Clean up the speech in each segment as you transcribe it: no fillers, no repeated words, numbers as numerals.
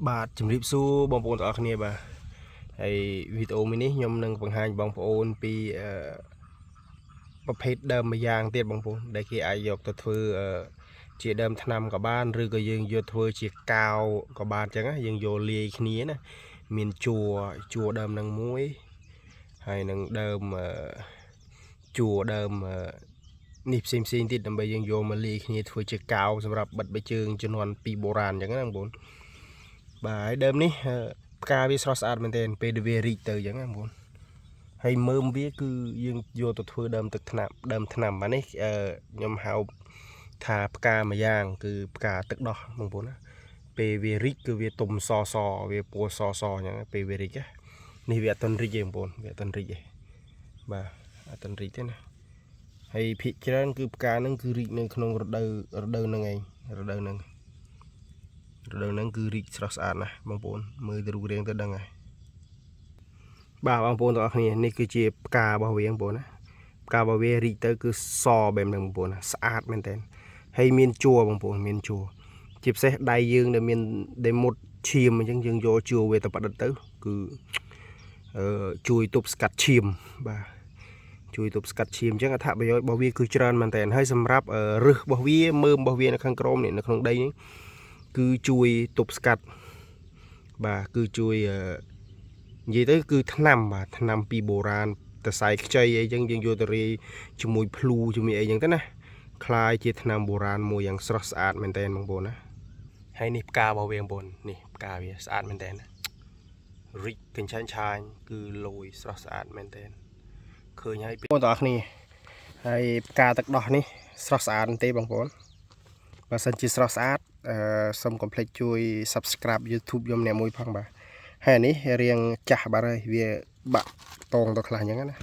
បាទជំរាបសួរបងប្អូនទាំងអស់គ្នាបាទហើយវីដេអូមួយនេះខ្ញុំនឹងបង្ហាញបងប្អូនពីប្រភេទដើមម្យ៉ាងទៀតបងប្អូនដែលគេអាចយកទៅធ្វើជាដើមថ្នាំក៏បានឬក៏យើងយកធ្វើជាកាវក៏បានអញ្ចឹងណាយើងយកលាយគ្នាណាមានជួរដើមនឹងមួយហើយនឹងដើមជួរដើមនេះផ្សេងទៀតដើម្បីយើងយកមកលាយគ្នាធ្វើជាកាវសម្រាប់បិទបិជើងជំនាន់ពីបុរាណអញ្ចឹងណាបងប្អូនបាទហើយដើមនេះផ្កាវាស្រស់ស្អាតមែនទែនពេលវារីកទៅអញ្ចឹងណាបងប្អូនហើយមើមវាគឺយើងយកទៅធ្វើដើមទឹកថ្នាំបាទនេះខ្ញុំហៅថាផ្កាម្យ៉ាងគឺផ្កាទឹកដោះបងប្អូនណាពេលវារីកគឺវាទុំសវាពណ៌សអញ្ចឹងពេលវារីកនេះវាអត់ទាន់រីកទេបងប្អូនវាអត់ទាន់រីកទេបាទអត់ទាន់រីកទេណាហើយភាគច្រើនគឺផ្កាហ្នឹងគឺរីកនៅក្នុងរដូវហ្នឹងឯងរដូវហ្នឹងគឺរីកស្រស់ស្អាតណាស់បងប្អូនមើលទៅរូបរាងទៅដឹងហើយបាទបងប្អូនទាំងអស់គ្នានេះគឺជាផ្ការបស់វាបងប្អូនណាផ្ការបស់វារីកទៅគឺសបែបហ្នឹងបងប្អូនណាស្អាតមែនតើហើយមានជួរបងប្អូនមានជួរជាពិសេសដៃយើងដែលមានដែលមុតឈាមអញ្ចឹងយើងយកជួរវាទៅបដិតទៅគឺជួយទប់ស្កាត់ឈាមបាទជួយទប់ស្កាត់ឈាមអញ្ចឹងអត្ថប្រយោជន៍របស់វាគឺច្រើនមែនតើហើយសម្រាប់រឹសរបស់វាមើមរបស់វានៅខាងក្រោមនេះនៅក្នុងដីនេះគឺជួយទប់ស្កាត់បាទគឺជួយនិយាយទៅគឺថ្នាំបាទថ្នាំពីបុរាណតសៃខ្ចីអីចឹងយើងយកទៅរាយជាមួយភ្លូជាមួយអីចឹងទៅណាคล้ายជាថ្នាំបុរាណមួយយ៉ាងស្រស់ស្អាតមែនតើបងប្អូនណាហើយនេះផ្ការបស់វាបងប្អូននេះផ្កាវាស្អាតមែនតើរីកកញ្ឆាញឆាញគឺលយស្រស់ស្អាតមែនតើឃើញហើយបងប្អូនទាំងអស់គ្នាហើយផ្កាទឹកដោះនេះស្រស់ស្អាតទេបងប្អូនបើសិនជាស្រស់ស្អាតសូមកុំភ្លេចជួយ Subscribe YouTube ខ្ញុំអ្នកមួយផងបាទហើយនេះរៀងចាស់បាត់ហើយវាបាក់តងទៅខ្លះអញ្ចឹងណា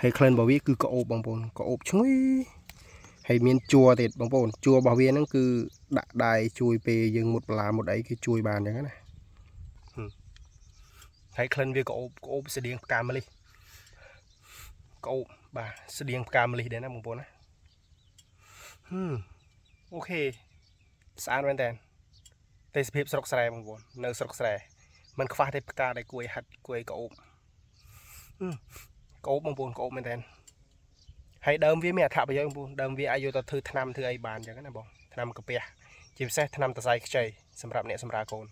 ហើយក្លិនរបស់វាគឺក្អូបបងប្អូនក្អូបឈ្ងុយហើយមានជួរទៀតបងប្អូនជួររបស់វាហ្នឹងគឺដាក់ដៃជួយពេលយើងមុតបន្លាមុតអីគឺជួយបានអញ្ចឹងណាហើយក្លិនវាក្អូបស្តៀងផ្កាម្លិះក្អូបបាទស្តៀងផ្កាម្លិះដែរណាបងប្អូនណាអូខេស្អាតមែនតើទេសភាពស្រុកស្រែបងប្អូននៅស្រុកស្រែมันខ្វះតែផ្កាដែលគួយហាត់គួយក្អូបបងប្អូនក្អូបមែនតើហើយដើមវាមានអត្ថប្រយោជន៍បងប្អូនដើមវាអាចយកទៅធ្វើថ្នាំធ្វើអីបានអញ្ចឹងណាបងថ្នាំកាពះជាពិសេសថ្នាំតសៃខ្ចីសម្រាប់អ្នកសម្រាលកូន